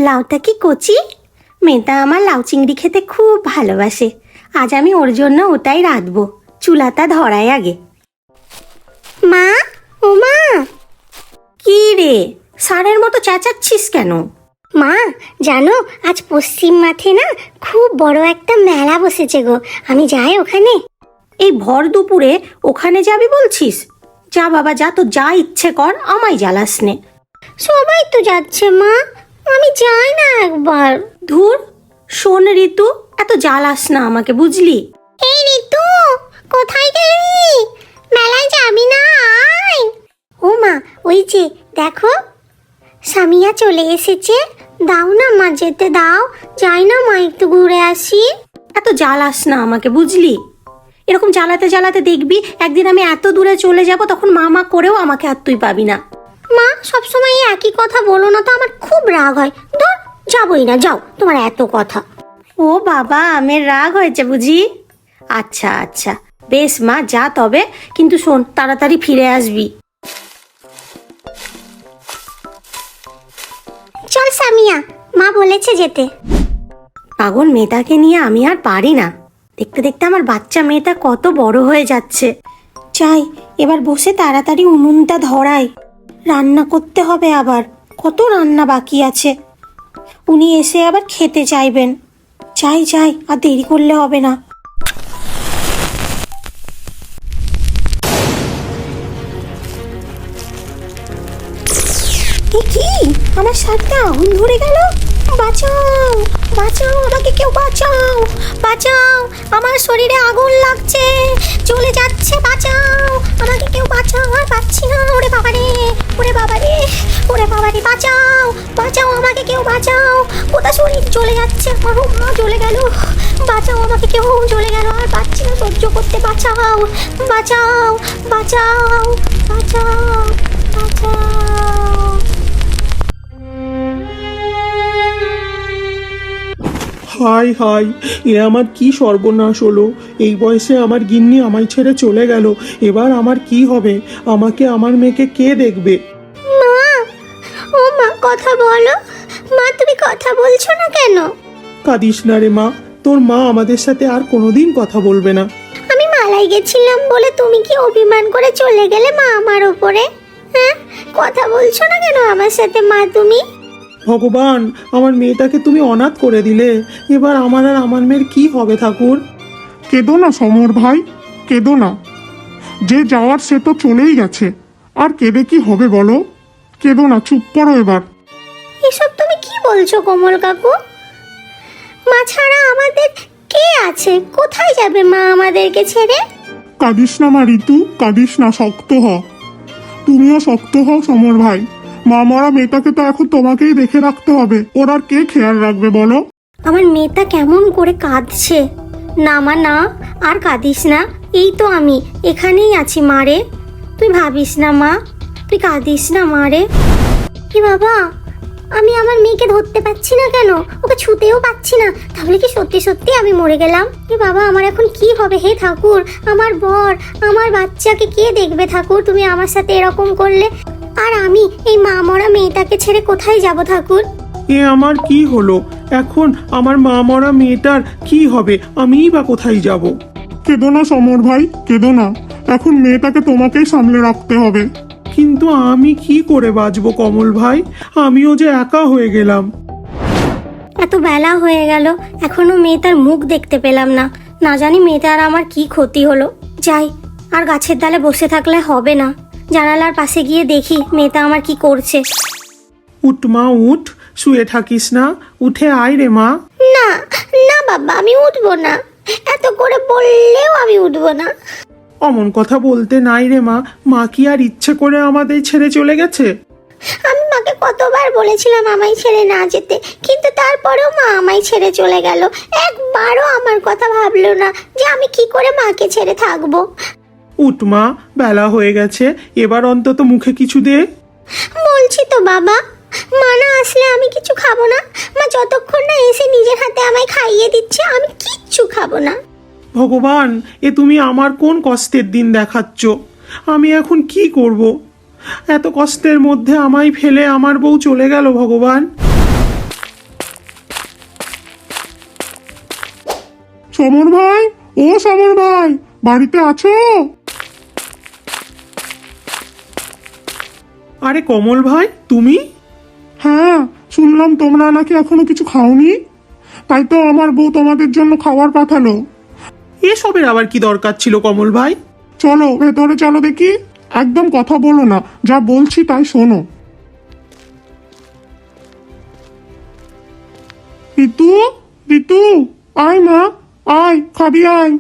লাউটা কি কচি? মেয়েটা আমার লাউ চিংড়ি খেতে খুব ভালোবাসে। আজ আমি ওর জন্য ওটাই রাঁধবো। চুলাটা ধরাই আগে। মা, ও মা! কি রে, ষাঁড়ের মতো চেঁচাচ্ছিস কেন? মা, জানো আজ পশ্চিম মাঠে না খুব বড় একটা মেলা বসেছে গো। আমি যাই ওখানে। এই ভর দুপুরে ওখানে যাবি বলছিস? যা বাবা যা, তো যা ইচ্ছে কর, আমায় জ্বালাস নে। সবাই তো যাচ্ছে মা, আমি যাই না একবার। ধুর, শোন ঋতু, এত জ্বালাস না আমাকে, বুঝলি? এই ঋতু, কোথায় গেলি? মেলায় যাবি না? আয়। ও মা, ওই যে দেখো সামিয়া চলে এসেছে। দাও না মা, যেতে দাও। যাই না মা, একটু ঘুরে আসি। এত জ্বালাস না আমাকে, বুঝলি? এরকম জ্বালাতে জ্বালাতে দেখবি একদিন আমি এত দূরে চলে যাব, তখন মা মা করেও আমাকে আর তুই পাবি না। মা, সবসময় একই কথা বলো না তো, আমার খুব রাগ হয়। ধর, যাবই না, যাও, তোমার এত কথা। ও বাবা, আমার রাগ হয়েছে বুঝি? আচ্ছা আচ্ছা, বেশ মা, যা তবে, কিন্তু শোন তাড়াতাড়ি ফিরে আসবি। চল সামিয়া, মা বলেছে যেতে। পাগল মেয়েটাকে নিয়ে আমি আর পারি না। দেখতে দেখতে আমার বাচ্চা মেয়েটা কত বড় হয়ে যাচ্ছে। চাই এবার বসে তাড়াতাড়ি উনুনটা ধরাই, রান্না করতে হবে, আবার কত রান্না বাকি আছে। উনি এসে আবার খেতে চাইবেন। যাই যাই, আর দেরি করলে হবে না। কি, আমার শার্টটা আগুন ধরে গেল! বাঁচাও বাঁচাও, আমাকে কেউ বাঁচাও বাঁচাও, আমার শরীরে আগুন লাগছে, চলে যাচ্ছে, বাঁচাও আমাকে কেউ বাঁচাও, আর পাচ্ছি না। ওরে বাবারে, ওরে বাবারে, ওরে বাবারে, বাঁচাও বাঁচাও, আমাকে কেউ বাঁচাও। কোথা শরীর চলে যাচ্ছে আমার, মা জ্বলে গেল। বাঁচাও আমাকে কেউ, জ্বলে গেল, আর পাচ্ছি না সহ্য করতে। বাঁচাও বাঁচাও বাঁচাও বাঁচাও বাঁচাও। হাই হাই, এ আমার কি সর্বনাশ হলো! এই বয়সে আমার গিন্নি আমায় ছেড়ে চলে গেল। এবার আমার কি হবে? আমাকে, আমার মেয়েকে কে দেখবে? মা, ও মা, কথা বলো। মা, তুমি কথা বলছো না কেন? কাঁদিস না রে মা, তোর মা আমাদের সাথে আর কোনোদিন কথা বলবে না। আমি মালাই গেছিলাম বলে তুমি কি অভিমান করে চলে গেলে মা আমার উপরে? হ্যাঁ, কথা বলছো না কেন আমার সাথে মা তুমি? ভগবান, আমার মেয়েটাকে তুমি অনাথ করে দিলে। এবার আমার আর আমার মেয়ের কি হবে ঠাকুর? কেঁদো না সমর ভাই, কেঁদো না। যে যাওয়ার সে তো চলেই গেছে, আর কেঁদে কি হবে বলো? কেঁদো না, চুপ করো এবার। এসব তুমি কি বলছো কমল কাকু? মা ছাড়া আমাদের কে আছে? কোথায় যাবে মা আমাদেরকে ছেড়ে? কাঁদিস না মা ঋতু, কাঁদিস না, শক্ত হ। তুমিও শক্ত হও সমর ভাই। মা মরা মেয়েটাকে তো এখন তোমাকেই দেখে রাখতে হবে, ওর আর কে খেয়াল রাখবে বলো? আমার মেয়েটা কেমন করে কাঁদছে। না মা না, আর কাঁদিস না, এই তো আমি এখানেই আছি মা রে। তুই ভাবিস না মা, তুই কাঁদিস না মা রে। কি বাবা, আমি আমার মেয়েকে ধরতে পারছি না কেন? ওকে ছুতেও পাচ্ছি না। তাহলে কি সত্যি সত্যি আমি মরে গেলাম? কি বাবা, আমার এখন কি হবে? হে ঠাকুর, আমার বর, আমার বাচ্চাকে কে দেখবে ঠাকুর? তুমি আমার সাথে এরকম করলে, আর আমি এই মা মরা মেয়েটাকে ছেড়ে কোথায় যাব ঠাকুর? এ আমার কি হলো এখন? আমার মা মরা মেয়েটার কি হবে? আমিই বা কোথায় যাব? কেঁদো না সমর ভাই, কেঁদো না। এখন মেয়েটাকে তোমাকেই সামলে রাখতে হবে। কিন্তু আমি কি করে বাঁচবো কমল ভাই? আমিও যে একা হয়ে গেলাম। এত বেলা হয়ে গেল, এখনো মেয়েটার মুখ দেখতে পেলাম না। না জানি মেয়েটার আমার কি ক্ষতি হলো। যাই, আর গাছের ডালে বসে থাকলে হবে না। জানালার পাশে গিয়ে দেখি মেয়েটা আমার কি করছে। উঠ মা উঠ, শুয়ে থাকিস না, উঠে আয় রে মা। না না বাবা, আমি উঠবো না। এত করে বললেও আমি উঠবো না। অমন কথা বলতে নাই রে মা। মা কি আর ইচ্ছে করে আমাদের ছেড়ে চলে গেছে? আমি মাকে কতবার বলেছিলাম আমায় ছেড়ে না যেতে, কিন্তু তারপরেও মা আমায় ছেড়ে চলে গেল। একবারও আমার কথা ভাবলো না যে আমি কি করে মাকে ছেড়ে থাকবো। উঠ মা, বেলা হয়ে গেছে, এবার অন্তত মুখে কিছু দে। বলছি তো বাবা, মা না আসলে আমি কিছু খাবো না। মা যতক্ষণ না এসে নিজের হাতে আমায় খাইয়ে দিচ্ছে, আমি কিচ্ছু খাবো না। ভগবান, এ তুমি আমার কোন কষ্টের দিন দেখাচ্ছ? আমি এখন কি করব? এত কষ্টের মধ্যে আমায় ফেলে আমার বউ চলে গেল। ভগবান, সমর ভাই, ও সমর ভাই, বাড়িতে আছো? আরে কমল ভাই, তুমি? হ্যাঁ, শুনলাম তোমরা নাকি এখনো কিছু খাওনি, তাই তো আমার বউ তোমাদের জন্য খাবার পাঠালো। এসবের আবার কি দরকার ছিল কমল ভাই? চলো ভেতরে চলো দেখি। একদম কথা বলো না, যা বলছি তাই শোনো। ঋতু, ঋতু, আয় মা, আয়, খাবি আয়।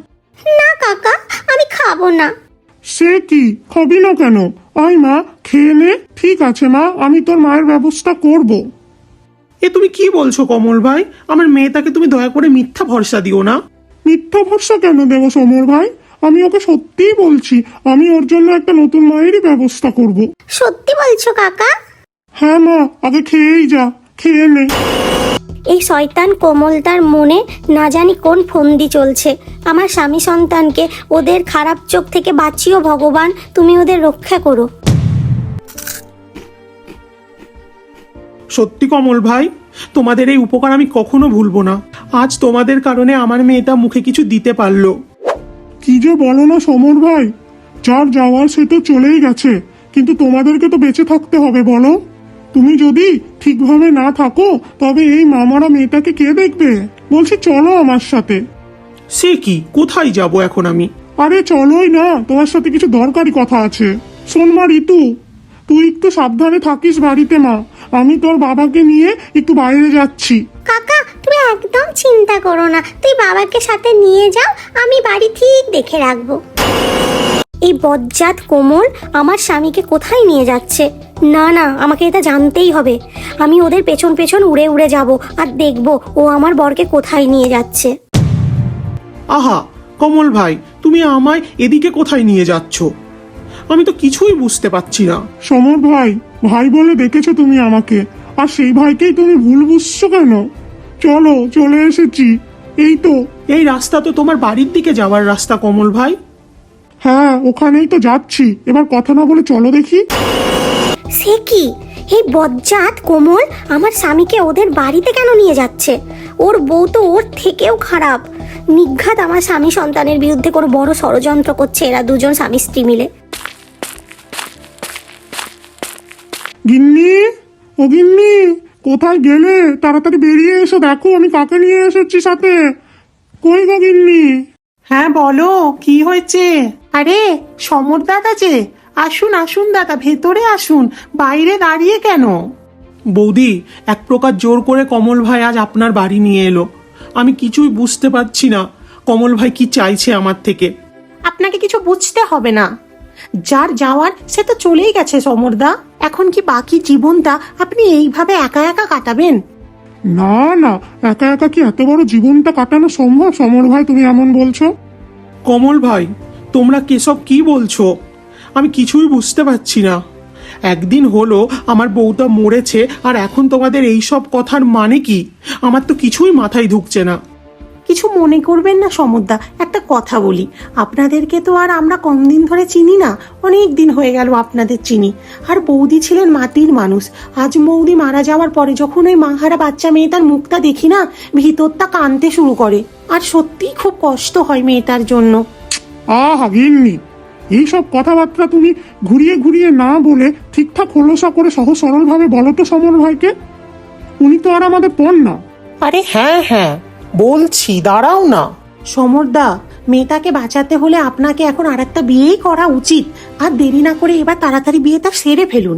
না কাকা, আমি খাবো না। সে কি, খাবি না কেন? আয় মা, খেয়ে নে। ঠিক আছে মা, আমি তোর মায়ের ব্যবস্থা করব। এ তুমি কি বলছো কমল ভাই? আমার মেয়েটাকে তুমি দয়া করে মিথ্যা ভরসা দিও না। মিথ্যা ভরসা কেন দেব সমর ভাই? আমি ওকে সত্যিই বলছি, আমি ওর জন্য একটা নতুন মায়েরই ব্যবস্থা করব। সত্যি বলছো কাকা? হ্যাঁ মা, আগে খেয়েই যা, খেয়ে নে। এই শয়তান কোমলতার মনে না জানি কোন ফন্দি চলছে। আমার স্বামী সন্তানকে ওদের খারাপ চোখ থেকে বাঁচিও ভগবান, তুমি ওদের রক্ষা করো। সত্যি কমল ভাই, তোমাদের এই উপকার আমি কখনো ভুলবো না। আজ তোমাদের কারণে আমার মেয়েটা মুখে কিছু দিতে পারলো। কি যে বলো না সমর ভাই, যার যাওয়ার সে তো চলেই গেছে, কিন্তু তোমাদেরকে তো বেঁচে থাকতে হবে বলো। তুমি যদি ঠিকভাবে না থাকো তবে এই মামারা মেয়েটাকে কে দেখবে? বলছি চলো আমার সাথে। সে কি, কোথায় যাব এখন আমি? আরে চলোই না, তোমার সাথে কিছু দরকারি কথা আছে। শোন মা ঋতু, তুই একটু সাবধানে থাকিস বাড়িতে মা, আমি তোর বাবাকে নিয়ে একটু বাইরে যাচ্ছি। কাকা তুমি একদম চিন্তা করো না, তুই বাবাকে সাথে নিয়ে যাও, আমি বাড়ি ঠিক দেখে রাখবো। এই বজ্জাত কোমল আমার স্বামীকে কোথায় নিয়ে যাচ্ছে? না না, আমাকে এটা জানতেই হবে। আমি ওদের পেছন পেছন উড়ে উড়ে যাব আর দেখবো ও আমার বরকে কোথায় নিয়ে যাচ্ছে। আহা কমল ভাই, তুমি আমায় এদিকে কোথায় নিয়ে যাচ্ছ? আমি তো কিছুই বুঝতে পারছি না। সমর ভাই, ভাই বলে ডেকেছো তুমি আমাকে, আর সেই ভাইকেই তুমি ভুল বুঝছো কেন? চলো, চলে এসেছি, এই তো। এই রাস্তা তো তোমার বাড়ির দিকে যাওয়ার রাস্তা কমল ভাই। হ্যাঁ, ওখানেই তো যাচ্ছি, এবার কথা না বলে চলো দেখি। সে কি, এই বজ্জাত কোমল আমার স্বামীকে ওদের বাড়িতে কেন নিয়ে যাচ্ছে? ওর বউ তো ওর থেকেও খারাপ। নিঘাত আমার স্বামী সন্তানের বিরুদ্ধে কোনো বড় ষড়যন্ত্র করছে এরা দুজন স্বামী স্ত্রী মিলে। গিন্নি, ও গিন্নি, কোথায় গেলে? তাড়াতাড়ি বেরিয়ে এসো, দেখো আমি কাকে নিয়ে এসেছি সাথে। কই গো গিন্নি? হ্যাঁ বলো, কি হয়েছে? আরে সমর দাদা যে, আসুন আসুন দাদা, ভেতরে আসুন, বাইরে দাঁড়িয়ে কেন? বৌদি, এক প্রকার জোর করে কমল ভাই আজ আপনার বাড়ি নিয়ে এলো। আমি কিছুই বুঝতে পারছি না কমল ভাই কি চাইছে আমার থেকে। আপনাকে কিছু বুঝতে হবে না, যার যাওয়ার সে তো চলেই গেছে সমরদা। এখন কি বাকি জীবনটা আপনি এইভাবে একা একা কাটাবেন? না না, একা একা কি এত বড় জীবনটা কাটানো সম্ভব সমর ভাই, তুমি এমন বলছো? কমল ভাই, তোমরা কেসব কি বলছো? আমি কিছুই বুঝতে পারছি না। একদিন হলো আমার বউটা মরেছে, আর এখন তোমাদের এই সব কথার মানে কি? আমার তো কিছুই মাথায় ঢুকছে না। কিছু মনে করবেন না সমরদা, একটা কথা বলি। আপনাদেরকে তো আর আমরা কম দিন ধরে চিনি না, অনেক দিন হয়ে গেল আপনাদের চিনি। আর বৌদি ছিলেন মাটির মানুষ। আজ বৌদি মারা যাওয়ার পরে যখন ওই মাহারা বাচ্চা মেয়েটার মুখটা দেখি না, ভিতরটা কাঁদতে শুরু করে। আর সত্যিই খুব কষ্ট হয় মেয়েটার জন্য। আহা গিন্নি, এইসব কথাবার্তা তুমি ঘুরিয়ে ঘুরিয়ে না বলে ঠিকঠাক খোলসা করে সহজ সরল ভাবে বলো তো সমর ভাইকে। উনি তো আর আমাদের পণ না। আরে হ্যাঁ হ্যাঁ বলছি, দাঁড়াও না। সমরদা, মেয়েটাকে বাঁচাতে হলে আপনাকে এখন আর একটা বিয়েই করা উচিত। আর দেরি না করে এবার তাড়াতাড়ি বিয়েটা সেরে ফেলুন।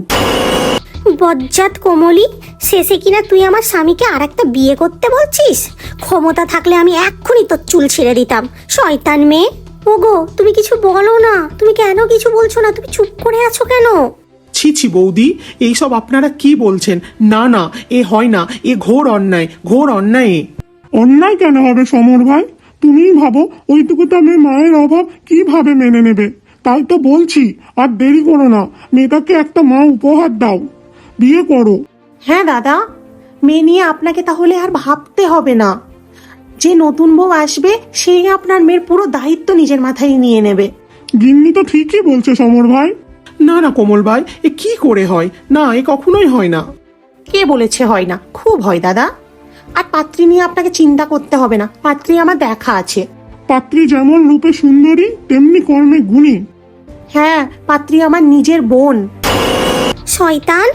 বজ্জাত কোমলি, শেষে কিনা তুই আমার স্বামীকে আর একটা বিয়ে করতে বলছিস? ক্ষমতা থাকলে আমি এক্ষুনি তোর চুল ছিঁড়ে দিতাম, শয়তান মেয়ে। ওগো, তুমি কিছু বলো না, তুমি কেন কিছু বলছো না? তুমি চুপ করে আছো কেন? ছি ছি বৌদি, এইসব আপনারা কি বলছেন? না না, এ হয় না, এ ঘোর অন্যায়, ঘোর অন্যায়। অন্যায় কেন হবে সমর ভাই? তুমিই ভাবো, ওইটুকুটা মেয়ে মায়ের অভাব কিভাবে মেনে নেবে। তাই তো বলছি, আর দেরি করো না, মেয়েটাকে একটা মা উপহার দাও, বিয়ে করো। হ্যাঁ দাদা, মেয়ে নিয়ে আপনাকে তাহলে আর ভাবতে হবে না। যে নতুন বউ আসবে সেই আপনার মেয়ের পুরো দায়িত্ব নিজের মাথায় নিয়ে নেবে। গিন্নি তো ঠিকই বলছে সমর ভাই। না না কমল ভাই, এ কি করে হয়? না, এ কখনোই হয় না। কে বলেছে হয় না? খুব হয় দাদা। আর পাত্রী নিয়ে আপনাকে চিন্তা করতে হবে না, পাত্রী আমার দেখা আছে। পাত্রী যেমন রূপে সুন্দরী তেমনি কর্মে গুণী। হ্যাঁ, পাত্রী আমার নিজের বোন। শয়তান,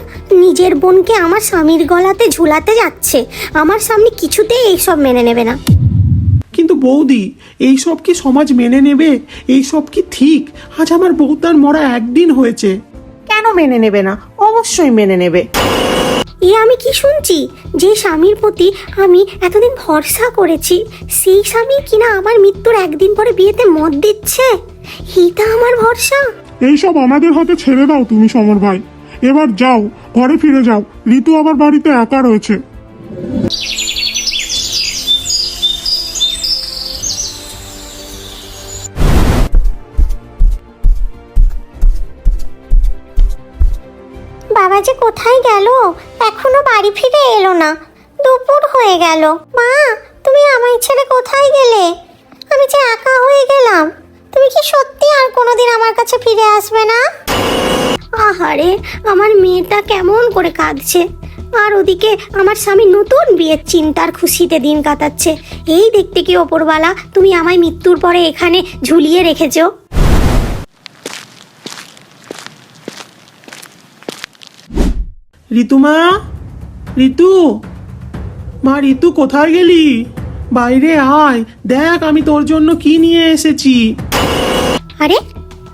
নিজের বোনকে আমার স্বামীর গলাতে ঝুলাতে যাচ্ছে। আমার সামনে কিছুতেই এইসব মেনে নেবে না। কিন্তু বৌদি, এইসব কি সমাজ মেনে নেবে? এইসব কি ঠিক? আজ আমার বৌতার মরা একদিন হয়েছে। কেন মেনে নেবে না? অবশ্যই মেনে নেবে। এ আমি কি শুনছি? যে স্বামীর প্রতি আমি এতদিন ভরসা করেছি, সেই স্বামী কিনা আমার মৃত্যুর একদিন পরে বিয়েতে মত দিচ্ছে। এইটা আমার ভরসা? এইসব আমাদের হাতে ছেড়ে দাও তুমি সমর ভাই। এবার যাও, ঘরে ফিরে যাও। ঋতু আবার বাড়িতে একা রয়েছে। বাবা যে কোথায় গেল, এখনো বাড়ি ফিরে এলো না। দুপুর হয়ে গেল। মা, তুমি আমায় ছেড়ে কোথায় গেলে? আমি যে একা হয়ে গেলাম। তুমি কি সত্যি আর কোনোদিন আমার কাছে ফিরে আসবে না? আহারে, আমার মেয়েটা কেমন করে কাঁদছে। আর ওদিকে আমার স্বামী নতুন বিয়ের চিন্তার খুশিতে দিন কাটাচ্ছে। এই দেখতে কি ওপরওয়ালা তুমি আমায় মৃত্যুর পরে এখানে ঝুলিয়ে রেখেছো। ঋতুমা, ঋতু, মা ঋতু কোথায় গেলি? বাইরে আয়, দেখ আমি তোর জন্য কি নিয়ে এসেছি। আরে,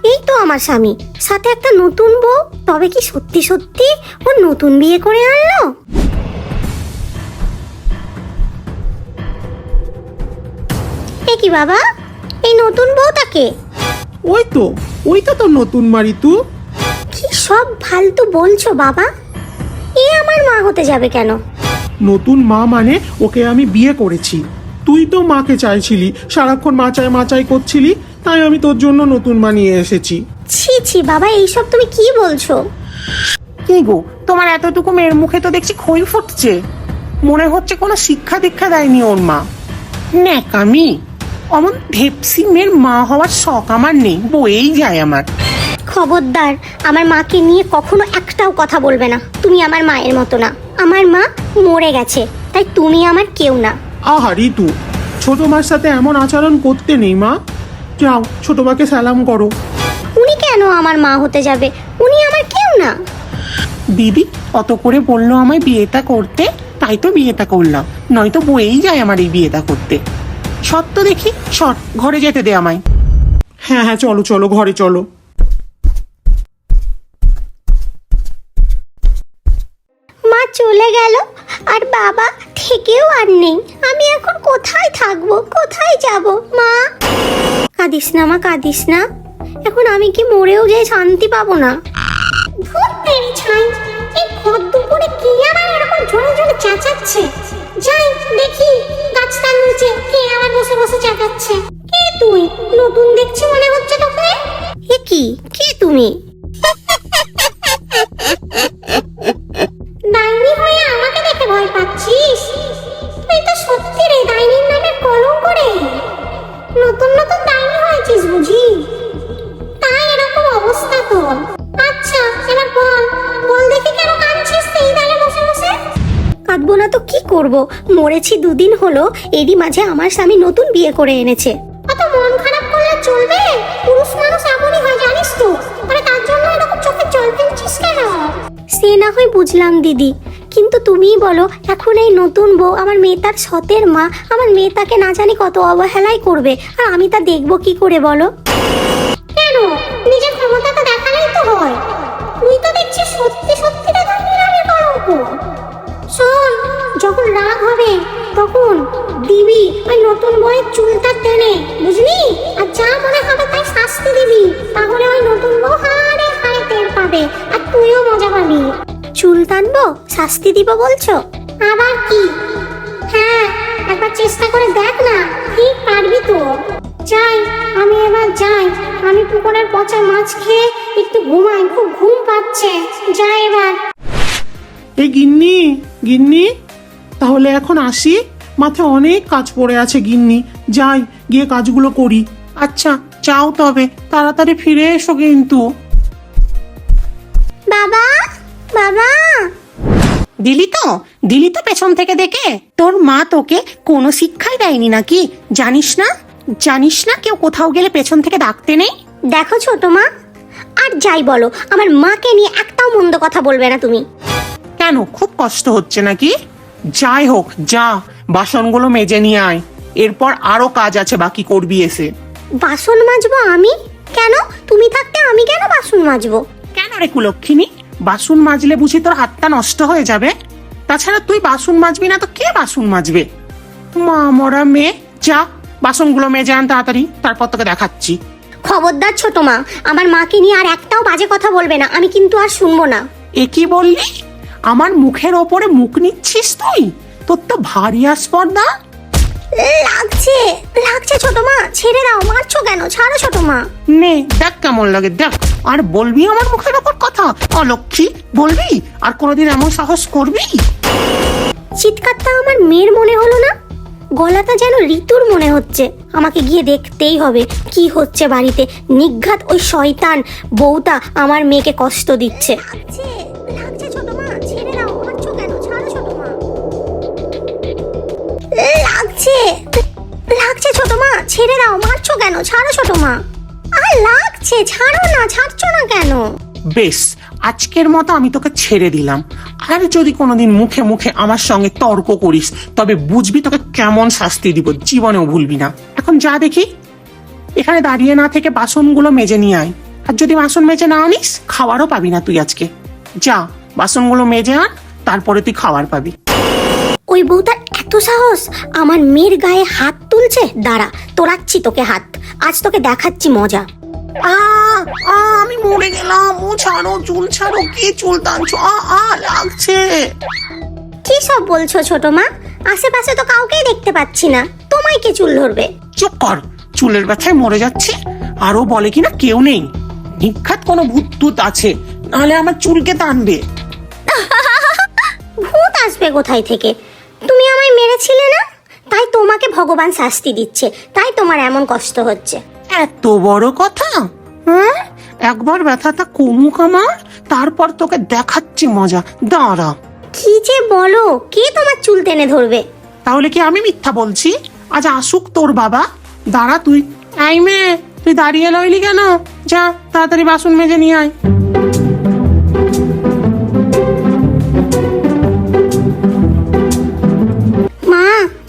এই তো আমার স্বামী, সাথে একটা নতুন বউ। তবে কি সত্যি সত্যি ও নতুন বিয়ে করে আনলো? এ কি বাবা, এই নতুন বউটাকে? ওই তো তোর নতুন মা ঋতু। কি সব ফালতু বলছো বাবা? এ আমার মা হতে যাবে কেন? নতুন মা মানে ওকে আমি বিয়ে করেছি। তুই তো মাকে চাইছিলি, সারাক্ষণ মাচাই করছিলি, তাই আমি তোর জন্য নতুন মা নিয়ে এসেছি। ছি ছি বাবা, এইসব তুমি কি বলছো? কি গো, তোমার এতটুকু মেয়ের মুখে তো দেখছি খই ফুটছে। মনে হচ্ছে কোনো শিক্ষা দীক্ষা দেয়নি ওর মা। ন্যাকামি। অমন ভেপসি মেয়ের মা হওয়ার শখ আমার নেই, বয়েই যায় আমার। খবরদার, আমার মাকে নিয়ে কখনো একটাও কথা বলবে না। তুমি আমার মায়ের মতো না। আমার মা মরে গেছে, তাই তুমি আমার কেউ না। আহা ঋতু, ছোট মার সাথে এমন আচরণ করতে নেই মা। যাও, ছোট মাকে সালাম করো। উনি কেন আমার মা হতে যাবে? উনি আমার কেউ না। দিদি অত করে বললো আমায় বিয়েটা করতে, তাই তো বিয়েটা করলাম, নয়তো বয়েই যায় আমার এই বিয়েটা করতে। সত্য দেখি, সর ঘরে যেতে দে আমায়। হ্যাঁ, চলো চলো, ঘরে চলো। মা চলে গেল, আর বাবা থেকেও আর নেই। আমি এখন কোথায় থাকবো, কোথায় যাব? মা, কাঁদিস না মা, কাঁদিস না। এখন আমি কি মরেও যাই শান্তি পাবো না? ধুর তেরি ছাই, এই ভর দুপুরে কি আবার এরকম জোরে জোরে চেঁচাচ্ছে? যাই দেখি গাছটার নিচে কে আবার বসে বসে চেঁচাচ্ছে। কে তুই? নতুন দেখছি মনে হচ্ছে তোকে। এ কি, কে তুমি? ডাইনি হয়ে আমাকে দেখে ভয় পাচ্ছিস? তুই তো সত্যি রে ডাইনির নামে কলঙ্ক রে। নতুন নতুন ডাইনি হয়েছিস বুঝি, তাই এরকম অবস্থা তোর। আচ্ছা এবার বল দেখি কেন কাঁদছিস এই দাঁড়ে বসে বসে? কাঁদবো না তো কি করব? মরেছি দুদিন হলো, এরই মাঝে আমার স্বামী নতুন বিয়ে করে এনেছে। অত মন খারাপ করলে চলবে? পুরুষ মানুষ এমনই হয় জানিস তো। আরে তার জন্য এরকম চোখে জল ফেলছিস কেন? সে না হয় বুঝলাম দিদি, কিন্তু তুমিই বলো, এখন এই নতুন বউ আমার মেয়েটার সতের মা, আমার মেয়েটাকে না জানি কত অবহেলাই করবে, আর আমি তা দেখবো কি করে বলো? কেন? নিজের ক্ষমতাটা দেখালেই তো হয়। তুই তো দেখছিস সত্যি সত্যিটা ডাইনির নামে কলঙ্ক। শোন, যখন রাগ হবে তখন দিবি ওই নতুন বউয়ের চুলটা টেনে, বুঝলি? আর যা মনে হবে তাই শাস্তি দিবি, তাহলে ওই নতুন বউ হাড়ে হাড়ে টের পাবে, আর তুইও মজা পাবি। চুল টানবো, শাস্তি দিব বলছো? আবার কি? হ্যাঁ, একবার চেষ্টা করে দেখ না, ঠিক পারবি তো। যাই, আমি এবার যাই। আমি পুকুরের পচা মাছ খেয়ে একটু ঘুমাই, খুব ঘুম পাচ্ছে। যাই এবার। এই গিন্নি, গিন্নি, তাহলে এখন আসি। মাথায় অনেক কাজ পড়ে আছে গিন্নি, যাই গিয়ে কাজগুলো করি। আচ্ছা যাও, তবে তাড়াতাড়ি ফিরে এসো কিন্তু। বাবা, বাবা, দিলি তো পেছন থেকে দেখে। তোর মা তোকে কোনো শিক্ষাই দেয়নি নাকি? জানিস না কেউ কোথাও গেলে পেছন থেকে ডাকতে নেই? দেখো ছোট মা, আর যাই বলো আমার মাকে নিয়ে একটাও মন্দ কথা বলবে না তুমি। কেন, খুব কষ্ট হচ্ছে নাকি? যাই হোক, যা বাসনগুলো মেজে নিয়ে আয়, এরপর আরো কাজ আছে বাকি করবি এসে। বাসন মাজবো আমি? কেন, তুমি থাকতে আমি কেন বাসন মাজবো? কেন রে কুলক্ষিনী, বাসন মাজলে বুঝি তোর হাতটা নষ্ট হয়ে যাবে? তাছাড়া তুই বাসন মাজবি না তো কে বাসন মাজবে? মা মরা মেয়ে, যা বাসনগুলো মেজে আন তাড়াতাড়ি, তারপর তোকে দেখাচ্ছি। খবরদার ছোট মা, আমার মাকে নিয়ে আর একটাও বাজে কথা বলবে না, আমি কিন্তু আর শুনবো না। এ কি বললি? আমার মুখের ওপরে মুখ নিচ্ছিস তুই? তোর তো ভারী আস্পর্ধা। লাগছে ছোট মা, ছেড়ে দাও, মারছো কেন? ছাড়ো ছোট মা। নে দেখ কেমন লাগে, দেখ। আর বলবি আমার মুখের ওপর কথা? অলক্ষী, বলবি? আর কোনোদিন এমন সাহস করবি? চিৎকারটা আমার মেয়ের মনে হলো না, গলাটা যেন ঋতুর মনে হচ্ছে। আমাকে গিয়ে দেখতেই হবে কি হচ্ছে বাড়িতে। নিঘাত ওই শয়তান বউটা আমার মেয়েকে কষ্ট দিচ্ছে। লাগছে ছোট মা, ছেড়ে দাও, মারছো কেন? ছাড়ো ছোট মা। লাগছে ছোট মা, ছেড়ে দাও, মারছো কেন? ছাড়ো ছোট মা। আর লাগছে, ছাড়ো না, ছাড়ছো না কেন? বেশ, আজকের মতো আমি তোকে ছেড়ে দিলাম। আর যদি কোনোদিন মুখে মুখে আমার সঙ্গে তর্ক করিস তবে বুঝবি তোকে কেমন শাস্তি দিব, জীবনেও ভুলবি না। এখন যা দেখি, এখানে দাঁড়িয়ে না থেকে বাসনগুলো মেজে নিয়ে আয়। আর যদি বাসন মেজে না আনিস, খাওয়ারও পাবি না তুই আজকে। যা বাসনগুলো মেজে আন, তারপরে তুই খাবার পাবি। ওই বউটার এত সাহস আমার মেয়ের গায়ে হাত তুলছে। দাঁড়া, তোরাচ্ছি তোকে হাত, আজ তোকে দেখাচ্ছি মজা। আমি মরে গেলাম। ও ছাড়ো, চুল ছাড়ো, কি চুল টানছো? লাগছে। কি সব বলছো ছোট মা? আশেপাশে তো কাউকেই দেখতে পাচ্ছি না, তোমায় কে চুল ধরবে? চুপ কর, চুলের ব্যথায় মরে যাচ্ছে। আরো বলে কিনা কেউ নেই, নিখাত কোনো ভূত টুত আছে, নাহলে আমার চুলকে টানবে। ভূত আসবে কোথায় থেকে? তুমি আমায় মেরেছিলে না, তাই তোমাকে ভগবান শাস্তি দিচ্ছে, তাই তোমার এমন কষ্ট হচ্ছে। এত বড় কথা? হ্যাঁ, একবার ব্যথাটা কমুক আমার, তারপর তোকে দেখাচ্ছি মজা, দাঁড়া। কি যে বলো, কে তোমার চুল টেনে ধরবে? তাহলে কি আমি মিথ্যা বলছি? আজ আসুক তোর বাবা, দাঁড়া তুই। এই মেয়ে, তুই দাঁড়িয়ে লইলি কেন? যা তাড়াতাড়ি বাসন মেজে নিয়ে আয়।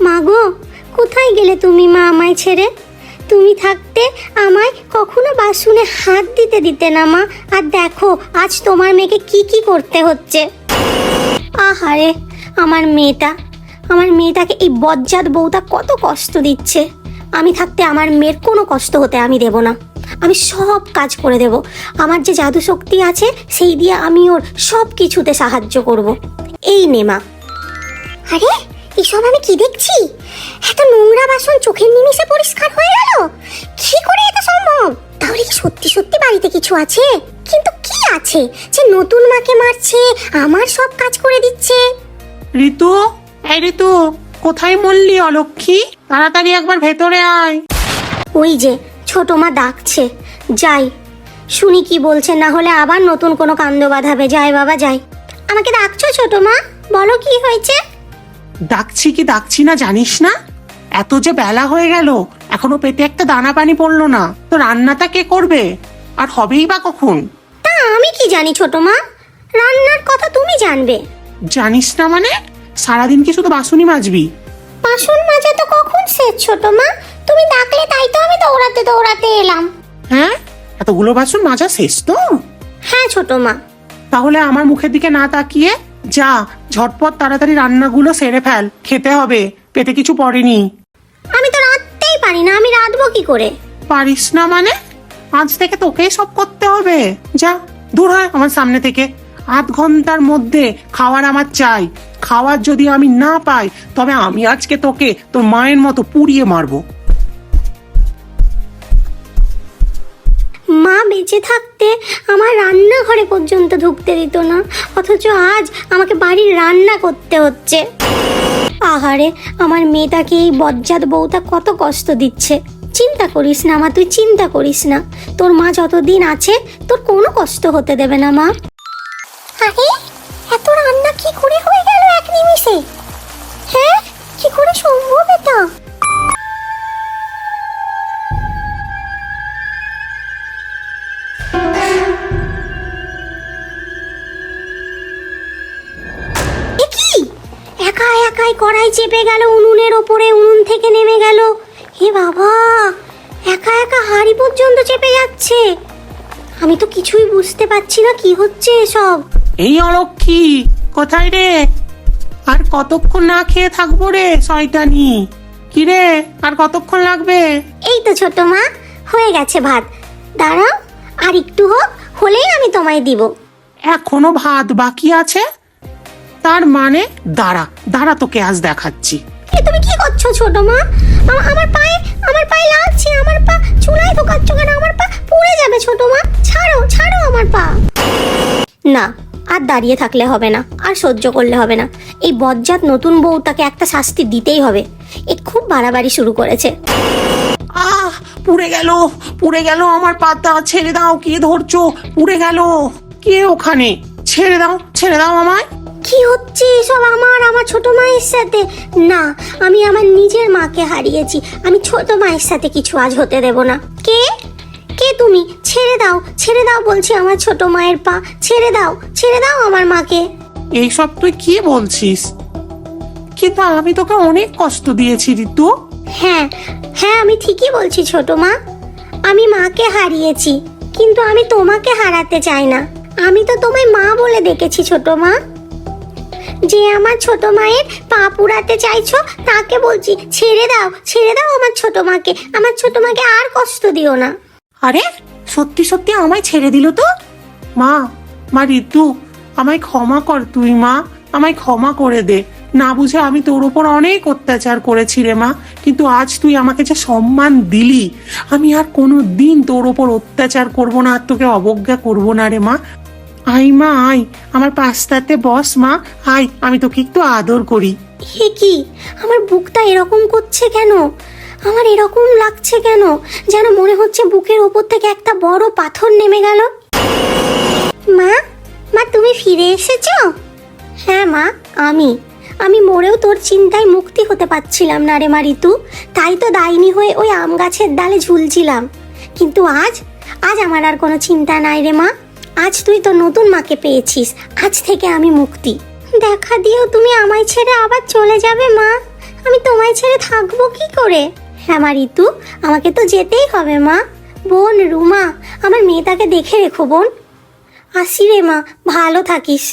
মা গো, কোথায় গেলে তুমি মা আমায় ছেড়ে? তুমি থাকতে আমায় কখনো বাসনে হাত দিতে না মা। আর দেখো আজ তোমার মেয়েকে কি করতে হচ্ছে। আহারে, আমার মেয়েটাকে এই বজ্জাত বউটা কত কষ্ট দিচ্ছে। আমি থাকতে আমার মেয়ের কোনো কষ্ট হতে আমি দেব না। আমি সব কাজ করে দেব। আমার যে জাদু শক্তি আছে সেই দিয়ে আমি ওর সব কিছুতে সাহায্য করব। এই নে মা। আরে, এসব আমি কি দেখছি? এত নোংরা বাসন চোখের নিমেষে পরিষ্কার হয়ে গেল? কি করে এটা সম্ভব? তাহলে কি সত্যি সত্যি বাড়িতে কিছু আছে? কিন্তু কি আছে যে নতুন মাকে মারছে, আমার সব কাজ করে দিচ্ছে? ঋতু, এই ঋতু, কোথায় মরলি অলক্ষী? তাড়াতাড়ি একবার ভেতরে আয়। ওই যে ছোট মা ডাকছে, যাই শুনি কি বলছে, না হলে আবার নতুন কোনো কাণ্ড বাঁধাবে। যাই বাবা যাই। আমাকে ডাকছো ছোট মা? বলো কি হয়েছে? ডাকছি কি ডাকছি না জানিস না? এত যে বেলা হয়ে গেল, এখনো পেটে একটা দানা পানি পড়লো না। তো রান্নাটা কে করবে? আর হবেই বা কখন? তা আমি কি জানি ছোট মা, রান্নার কথা তুমি জানবে। জানিস না মানে? সারাদিন কি শুধু বাসনই মাজবি? বাসন মাজা তো কখন শেষ ছোট মা? তুমি ডাকলে তাই তো আমি দৌড়াতে এলাম। হ্যাঁ, এতগুলো বাসন মাজা শেষ তো? হ্যাঁ ছোট মা। তাহলে আমার মুখের দিকে না তাকিয়ে যা ঝটপট তাড়াতাড়ি রান্নাগুলো সেরে ফেল, খেতে হবে, পেটে কিছু পড়েনি। আমি তো রাঁধতেই পারি না, আমি রাঁধবো কি করে? পারিস না মানে? আজ থেকে তোকেই সব করতে হবে। যা দূর হয় আমার সামনে থেকে। 8 ঘন্টার মধ্যে খাবার আমার চাই। খাবার যদি আমি না পাই তবে আমি আজকে তোকে তোর মায়ের মতো পুড়িয়ে মারবো। মা বেঁচে থাকতে আমার রান্নাঘরে পর্যন্ত ঢুকতে দিত না, অথচ আজ আমাকে বাড়ির রান্না করতে হচ্ছে। আহারে, আমার মেয়েটাকে এই বজ্জাত বউটা কত কষ্ট দিচ্ছে। চিন্তা করিস না মা, তুই চিন্তা করিস না। তোর মা যতদিন আছে তোর কোনো কষ্ট হতে দেবে না মা। আরে, এত রান্না কি করে হয়ে চেপে গেল উনুনের ওপরে, উনুন থেকে নেমে গেল। হে বাবা, একা একা হাঁড়ি পর্যন্ত চেপে যাচ্ছে। আমি তো কিছুই বুঝতে পারছি না কি হচ্ছে এসব। এই অলক্ষী, কোথায় রে? আর কতক্ষণ না খেয়ে থাকবো রে শয়তানি? কি রে, আর কতক্ষণ লাগবে? এই তো ছোট মা, হয়ে গেছে ভাত। দাঁড়াও, আর একটু হোক, হলেই আমি তোমায় দিব। এখনো ভাত বাকি আছে? তার মানে দাঁড়া দাঁড়া, তোকে আজ দেখাচ্ছি। এ তুমি কি করছো ছোট মা? আমার পায়ে লাগছে, আমার পা চুলায় ঢোকাচ্ছ কেন? আমার পা পুড়ে যাবে ছোট মা, ছাড়ো ছাড়ো আমার পা। না, আর দাঁড়িয়ে থাকলে হবে না, আর সহ্য করলে হবে না। এই বজ্জাত নতুন বউ, তাকে একটা শাস্তি দিতেই হবে। এ খুব বাড়াবাড়ি শুরু করেছে। আহ, পুড়ে গেল আমার পাতা। ছেড়ে দাও, কে ধরছো? পুড়ে গেল। কে ওখানে? ছেড়ে দাও আমায়। কি হচ্ছে এসব আমার ছোট মায়ের সাথে? না, আমি আমার নিজের মাকে হারিয়েছি, আমি ছোট মায়ের সাথে কিছু আজ হতে দেব না। কে কে তুমি? ছেড়ে দাও বলছি আমার ছোট মায়ের পা। ছেড়ে দাও আমার মাকে। এইসব তুই কি বলছিস? কিন্তু আমি তোকে অনেক কষ্ট দিয়েছি ঋতু। হ্যাঁ, আমি ঠিকই বলছি ছোট মা। আমি মাকে হারিয়েছি, কিন্তু আমি তোমাকে হারাতে চাই না। আমি তো তোমায় মা বলে ডেকেছি ছোট মা। যে আমার ছোট মায়ের পা পুড়াতে চাইছো, তাকে বলছি ছেড়ে দাও আমার ছোট মাকে আর কষ্ট দিও না। আরে, সত্যি আমায় ছেড়ে দিল তো? মা ঋতু, আমায় ক্ষমা কর তুই মা, আমায় ক্ষমা করে দে। না বুঝে আমি তোর ওপর অনেক অত্যাচার করেছি রে মা, কিন্তু আজ তুই আমাকে যে সম্মান দিলি, আমি আর কোনো দিন তোর ওপর অত্যাচার করব না, আর তোকে অবজ্ঞা করব না রে মা। আয় মা, আয় আমার পাশটাতে বস মা, আয়, আমি তোকে একটু আদর করি। হে কি, আমার বুকটা এরকম করছে কেন? আমার এরকম লাগছে কেন? যেন মনে হচ্ছে বুকের ওপর থেকে একটা বড় পাথর নেমে গেল। মা তুমি ফিরে এসেছো? হ্যাঁ মা, আমি মরেও তোর চিন্তায় মুক্তি হতে পারছিলাম না রে মা ঋতু। তাই তো ডাইনি হয়ে ওই আম গাছের ডালে ঝুলছিলাম। কিন্তু আজ আমার আর কোনো চিন্তা নাই রে মা। আজ তুই তো নতুন মাকে পেয়েছিস, আজ থেকে আমি মুক্তি। দেখা দিয়েও তুমি আমায় ছেড়ে আবার চলে যাবে মা। আমি তোমায় ছেড়ে থাকবো কি করে? হ্যাঁ মা ঋতু, আমাকে তো যেতেই হবে মা। বোন রুমা, আমার মেয়েটাকে দেখে রেখো বোন। আসি রে মা, ভালো থাকিস।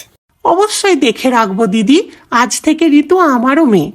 অবশ্যই দেখে রাখবো দিদি, আজ থেকে ঋতু আমারও মেয়ে।